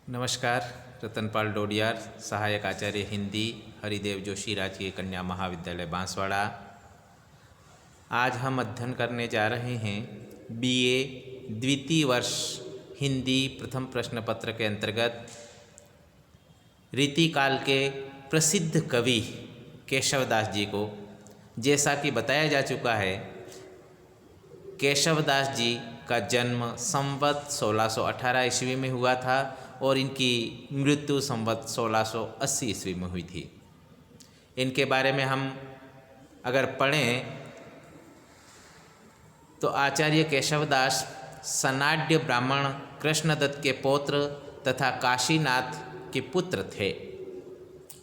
नमस्कार। रतनपाल डोडियार, सहायक आचार्य हिंदी, हरिदेव जोशी राजकीय कन्या महाविद्यालय बांसवाड़ा। आज हम अध्ययन करने जा रहे हैं बीए द्वितीय वर्ष हिंदी प्रथम प्रश्न पत्र के अंतर्गत रीतिकाल के प्रसिद्ध कवि केशवदास जी को। जैसा कि बताया जा चुका है, केशवदास जी का जन्म संवत 1618 ईस्वी में हुआ था और इनकी मृत्यु संवत 1680 ईस्वी में हुई थी। इनके बारे में हम अगर पढ़ें तो आचार्य केशवदास सनाड्य ब्राह्मण कृष्णदत्त के पौत्र तथा काशीनाथ के पुत्र थे।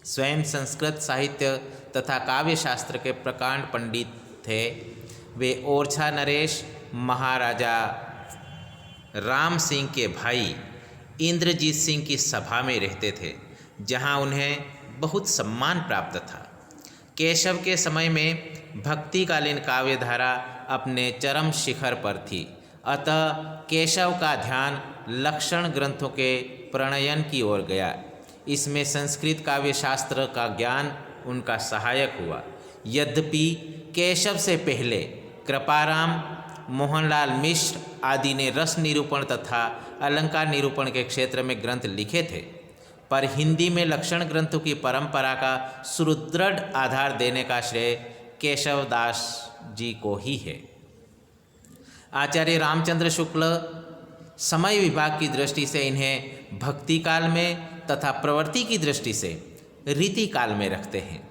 स्वयं संस्कृत साहित्य तथा काव्य शास्त्र के प्रकांड पंडित थे। वे ओरछा नरेश महाराजा राम सिंह के भाई इंद्रजीत सिंह की सभा में रहते थे, जहां उन्हें बहुत सम्मान प्राप्त था। केशव के समय में भक्तिकालीन काव्यधारा अपने चरम शिखर पर थी, अतः केशव का ध्यान लक्षण ग्रंथों के प्रणयन की ओर गया। इसमें संस्कृत काव्य शास्त्र का ज्ञान उनका सहायक हुआ। यद्यपि केशव से पहले कृपाराम, मोहनलाल मिश्र आदि ने रस निरूपण तथा अलंकार निरूपण के क्षेत्र में ग्रंथ लिखे थे, पर हिंदी में लक्षण ग्रंथों की परंपरा का सुदृढ़ आधार देने का श्रेय केशवदास जी को ही है। आचार्य रामचंद्र शुक्ल समय विभाग की दृष्टि से इन्हें भक्ति काल में तथा प्रवृत्ति की दृष्टि से रीति काल में रखते हैं।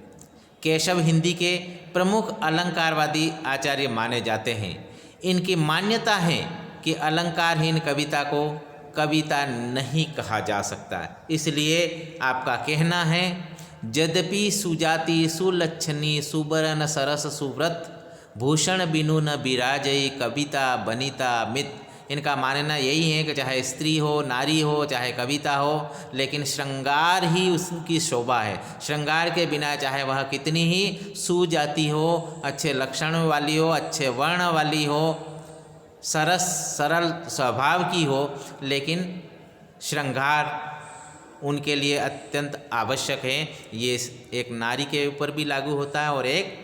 केशव हिंदी के प्रमुख अलंकारवादी आचार्य माने जाते हैं। इनकी मान्यता है कि अलंकारहीन कविता को कविता नहीं कहा जा सकता। इसलिए आपका कहना है, यद्यपि सुजाति सुलक्षणी सुबरन सरस सुव्रत भूषण बिनु न बिराजई कविता बनिता मित। इनका मानना यही है कि चाहे स्त्री हो, नारी हो, चाहे कविता हो, लेकिन श्रृंगार ही उसकी शोभा है। श्रृंगार के बिना चाहे वह कितनी ही सुजाति हो, अच्छे लक्षण वाली हो, अच्छे वर्ण वाली हो, सरस सरल स्वभाव की हो, लेकिन श्रृंगार उनके लिए अत्यंत आवश्यक है। ये एक नारी के ऊपर भी लागू होता है और एक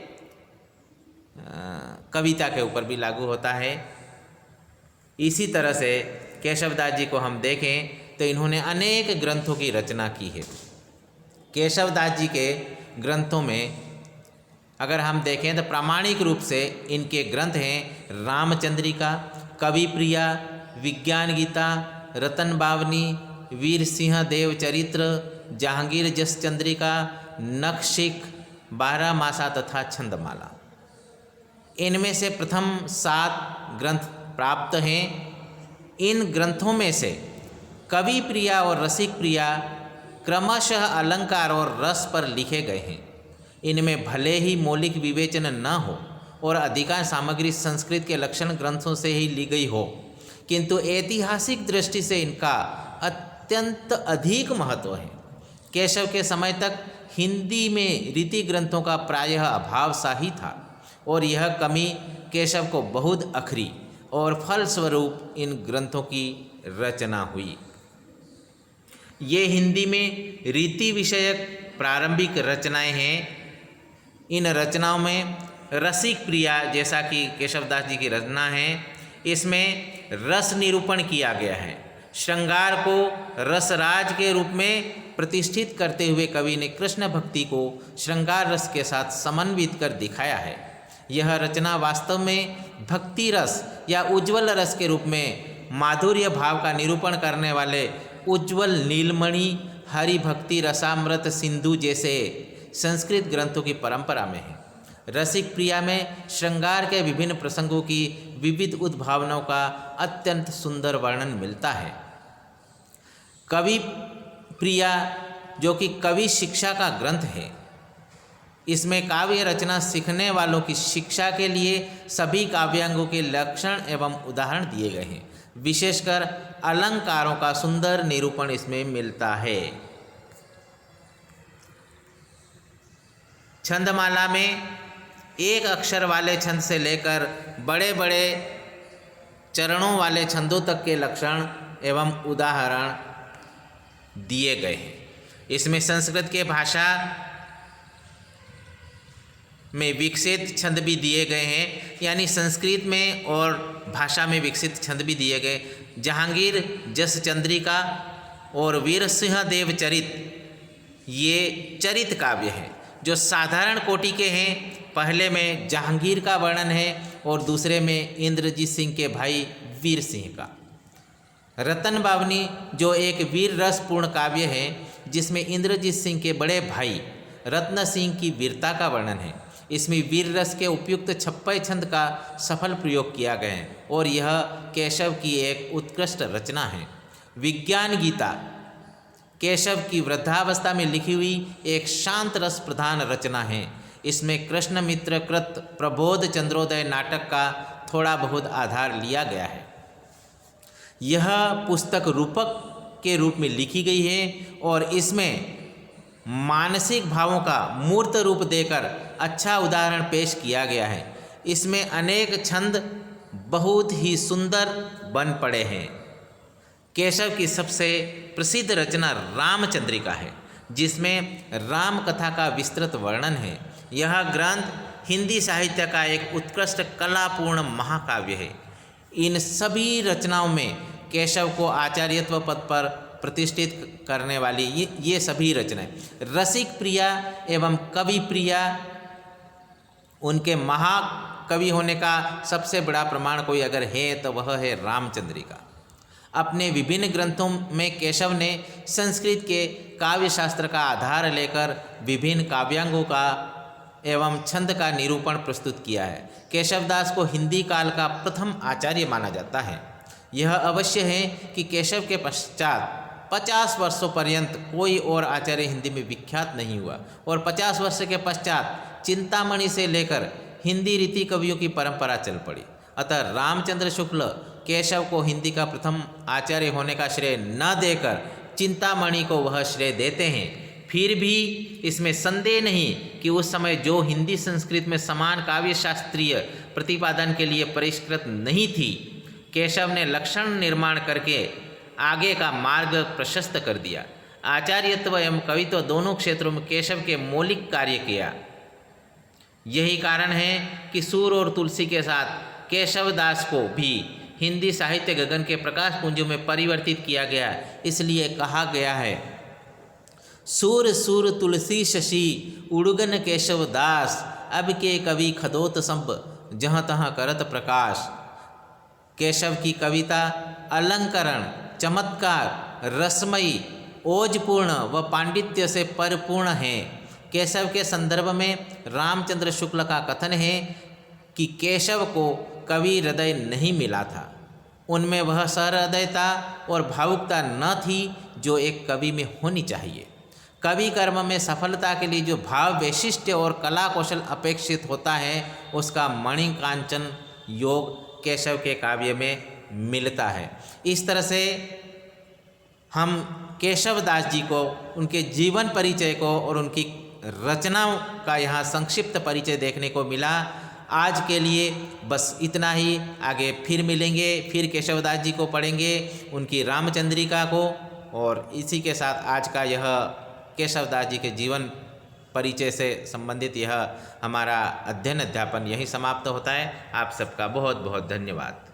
कविता के ऊपर भी लागू होता है। इसी तरह से केशवदास जी को हम देखें तो इन्होंने अनेक ग्रंथों की रचना की है। केशवदास जी के ग्रंथों में अगर हम देखें तो प्रामाणिक रूप से इनके ग्रंथ हैं रामचंद्रिका, कवि प्रिया, विज्ञान गीता, रतन बावनी, वीर सिंह देव चरित्र, जहांगीर जस चंद्रिका, नखशिख, 12 मासा तथा छंदमाला। इनमें से प्रथम 7 ग्रंथ प्राप्त हैं। इन ग्रंथों में से कवि प्रिया और रसिक प्रिया क्रमशः अलंकार और रस पर लिखे गए हैं। इनमें भले ही मौलिक विवेचन न हो और अधिकांश सामग्री संस्कृत के लक्षण ग्रंथों से ही ली गई हो, किंतु ऐतिहासिक दृष्टि से इनका अत्यंत अधिक महत्व है। केशव के समय तक हिंदी में रीति ग्रंथों का प्रायः अभाव सा ही था और यह कमी केशव को बहुत अखरी और फलस्वरूप इन ग्रंथों की रचना हुई। ये हिंदी में रीति विषयक प्रारंभिक रचनाएं हैं। इन रचनाओं में रसिक प्रिया, जैसा कि केशवदास जी की रचना है, इसमें रस निरूपण किया गया है। श्रृंगार को रसराज के रूप में प्रतिष्ठित करते हुए कवि ने कृष्ण भक्ति को श्रृंगार रस के साथ समन्वित कर दिखाया है। यह रचना वास्तव में भक्ति रस या उज्ज्वल रस के रूप में माधुर्य भाव का निरूपण करने वाले उज्ज्वल नीलमणि, हरि भक्ति रसामृत सिंधु जैसे संस्कृत ग्रंथों की परंपरा में है। रसिक प्रिया में श्रृंगार के विभिन्न प्रसंगों की विविध उद्भावनाओं का अत्यंत सुंदर वर्णन मिलता है। कवि प्रिया, जो कि कवि शिक्षा का ग्रंथ है, इसमें काव्य रचना सीखने वालों की शिक्षा के लिए सभी काव्यांगों के लक्षण एवं उदाहरण दिए गए हैं। विशेषकर अलंकारों का सुंदर निरूपण इसमें मिलता है। छंदमाला में एक अक्षर वाले छंद से लेकर बड़े बड़े चरणों वाले छंदों तक के लक्षण एवं उदाहरण दिए गए हैं। इसमें संस्कृत के भाषा में विकसित छंद भी दिए गए हैं, यानी संस्कृत में और भाषा में विकसित छंद भी दिए गए। जहांगीर जस चंद्रिका और वीर सिंह देव चरित, ये चरित काव्य हैं जो साधारण कोटि के हैं। पहले में जहांगीर का वर्णन है और दूसरे में इंद्रजीत सिंह के भाई वीर सिंह का। रतन बावनी जो एक वीर रस पूर्ण काव्य है, जिसमें इंद्रजीत सिंह के बड़े भाई रत्न सिंह की वीरता का वर्णन है। इसमें वीर रस के उपयुक्त छप्पय छंद का सफल प्रयोग किया गया है और यह केशव की एक उत्कृष्ट रचना है। विज्ञान गीता केशव की वृद्धावस्था में लिखी हुई एक शांत रस प्रधान रचना है। इसमें कृष्ण मित्र कृत प्रबोध चंद्रोदय नाटक का थोड़ा बहुत आधार लिया गया है। यह पुस्तक रूपक के रूप में लिखी गई है और इसमें मानसिक भावों का मूर्त रूप देकर अच्छा उदाहरण पेश किया गया है। इसमें अनेक छंद बहुत ही सुंदर बन पड़े हैं। केशव की सबसे प्रसिद्ध रचना रामचंद्रिका है, जिसमें राम कथा का विस्तृत वर्णन है। यह ग्रंथ हिंदी साहित्य का एक उत्कृष्ट कलापूर्ण महाकाव्य है। इन सभी रचनाओं में केशव को आचार्यत्व पद पर प्रतिष्ठित करने वाली ये सभी रचनाएं रसिक प्रिया एवं कवि प्रिया, उनके महाकवि होने का सबसे बड़ा प्रमाण कोई अगर है तो वह है रामचंद्रिका। अपने विभिन्न ग्रंथों में केशव ने संस्कृत के काव्य शास्त्र का आधार लेकर विभिन्न काव्यांगों का एवं छंद का निरूपण प्रस्तुत किया है। केशवदास को हिंदी काल का प्रथम आचार्य माना जाता है। यह अवश्य है कि केशव के पश्चात 50 वर्षों पर्यंत कोई और आचार्य हिंदी में विख्यात नहीं हुआ और 50 वर्ष के पश्चात चिंतामणि से लेकर हिंदी रीति कवियों की परंपरा चल पड़ी। अतः रामचंद्र शुक्ल केशव को हिंदी का प्रथम आचार्य होने का श्रेय न देकर चिंतामणि को वह श्रेय देते हैं। फिर भी इसमें संदेह नहीं कि उस समय जो हिंदी संस्कृत में समान काव्य शास्त्रीय प्रतिपादन के लिए परिष्कृत नहीं थी, केशव ने लक्षण निर्माण करके आगे का मार्ग प्रशस्त कर दिया। आचार्यत्व एवं कवित्व दोनों क्षेत्रों में केशव के मौलिक कार्य किया। यही कारण है कि सूर और तुलसी के साथ केशवदास को भी हिंदी साहित्य गगन के प्रकाश पुंजों में परिवर्तित किया गया। इसलिए कहा गया है, सूर सूर तुलसी शशि उड़गन केशवदास, अब के कवि खदोत सब जहाँ तहाँ करत प्रकाश। केशव की कविता अलंकरण, चमत्कार, रसमयी, ओजपूर्ण व पांडित्य से परिपूर्ण है। केशव के संदर्भ में रामचंद्र शुक्ल का कथन है कि केशव को कवि हृदय नहीं मिला था, उनमें वह सहृदयता और भावुकता न थी जो एक कवि में होनी चाहिए। कवि कर्म में सफलता के लिए जो भाव वैशिष्ट्य और कला कौशल अपेक्षित होता है, उसका मणिकांचन योग केशव के काव्य में मिलता है। इस तरह से हम केशवदास जी को, उनके जीवन परिचय को और उनकी रचनाओं का यहाँ संक्षिप्त परिचय देखने को मिला। आज के लिए बस इतना ही। आगे फिर मिलेंगे, फिर केशवदास जी को पढ़ेंगे, उनकी रामचंद्रिका को। और इसी के साथ आज का यह केशवदास जी के जीवन परिचय से संबंधित यह हमारा अध्ययन अध्यापन यही समाप्त होता है। आप सबका बहुत बहुत धन्यवाद।